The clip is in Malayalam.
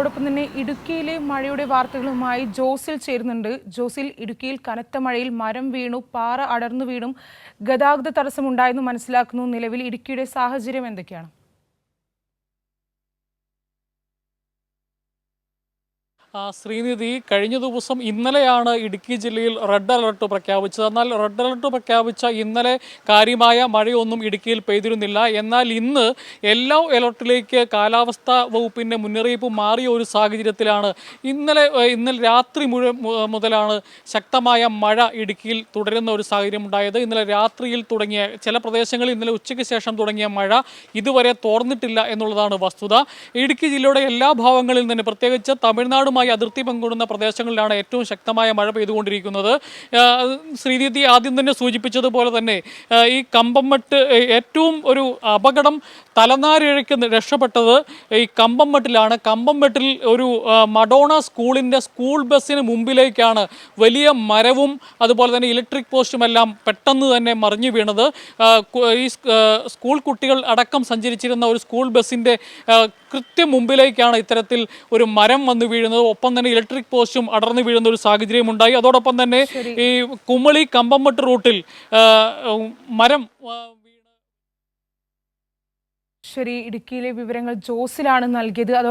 അതോടൊപ്പം തന്നെ ഇടുക്കിയിലെ മഴയുടെ വാർത്തകളുമായി ജോസിൽ ചേരുന്നുണ്ട്. ജോസിൽ, ഇടുക്കിയിൽ കനത്ത മഴയിൽ മരം വീണു, പാറ അടർന്നു വീണും ഗതാഗത തടസ്സമുണ്ടായെന്ന് മനസ്സിലാക്കുന്നു. നിലവിൽ ഇടുക്കിയുടെ സാഹചര്യം എന്തൊക്കെയാണ്? ശ്രീനിധി, കഴിഞ്ഞ ദിവസം ഇന്നലെയാണ് ഇടുക്കി ജില്ലയിൽ റെഡ് അലർട്ട് പ്രഖ്യാപിച്ചത്. എന്നാൽ റെഡ് അലർട്ട് പ്രഖ്യാപിച്ച ഇന്നലെ കാര്യമായ മഴയൊന്നും ഇടുക്കിയിൽ പെയ്തിരുന്നില്ല. എന്നാൽ ഇന്ന് യെല്ലോ അലർട്ടിലേക്ക് കാലാവസ്ഥാ വകുപ്പിൻ്റെ മുന്നറിയിപ്പ് മാറിയ ഒരു സാഹചര്യത്തിലാണ് ഇന്നലെ രാത്രി മുതലാണ് ശക്തമായ മഴ ഇടുക്കിയിൽ തുടരുന്ന ഒരു സാഹചര്യം ഉണ്ടായത്. ഇന്നലെ രാത്രിയിൽ തുടങ്ങിയ ചില പ്രദേശങ്ങളിൽ ഇന്നലെ ഉച്ചയ്ക്ക് ശേഷം തുടങ്ങിയ മഴ ഇതുവരെ തോർന്നിട്ടില്ല എന്നുള്ളതാണ് വസ്തുത. ഇടുക്കി ജില്ലയുടെ എല്ലാ ഭാഗങ്ങളിൽ നിന്ന്, പ്രത്യേകിച്ച് തമിഴ്നാടുമായി അതിർത്തി പങ്കിടുന്ന പ്രദേശങ്ങളിലാണ് ഏറ്റവും ശക്തമായ മഴ പെയ്തുകൊണ്ടിരിക്കുന്നത്. ശ്രീനിധി ആദ്യം തന്നെ സൂചിപ്പിച്ചതുപോലെ തന്നെ ഈ കമ്പംമെട്ട് ഏറ്റവും ഒരു അപകടം തലനാരിഴയ്ക്ക് രക്ഷപ്പെട്ടത് ഈ കമ്പംമെട്ടിലാണ്. കമ്പംമെട്ടിൽ ഒരു മഡോണ സ്കൂളിൻ്റെ സ്കൂൾ ബസ്സിന് മുമ്പിലേക്കാണ് വലിയ മരവും അതുപോലെ തന്നെ ഇലക്ട്രിക് പോസ്റ്റുമെല്ലാം പെട്ടെന്ന് തന്നെ മറിഞ്ഞു വീണത്. ഈ സ്കൂൾ കുട്ടികൾ അടക്കം സഞ്ചരിച്ചിരുന്ന ഒരു സ്കൂൾ ബസ്സിൻ്റെ കൃത്യം മുമ്പിലേക്കാണ് ഇത്തരത്തിൽ ഒരു മരം വന്നു വീഴുന്നത്. ഒപ്പം തന്നെ ഇലക്ട്രിക് പോസ്റ്റും അടർന്നു വീഴുന്ന ഒരു സാഹചര്യം ഉണ്ടായി. അതോടൊപ്പം തന്നെ ഈ കുമളി കമ്പംമെട്ട് റൂട്ടിൽ മരം ശരി, ഇടുക്കിയിലെ വിവരങ്ങൾ ജോസിലാണ് നൽകിയത്.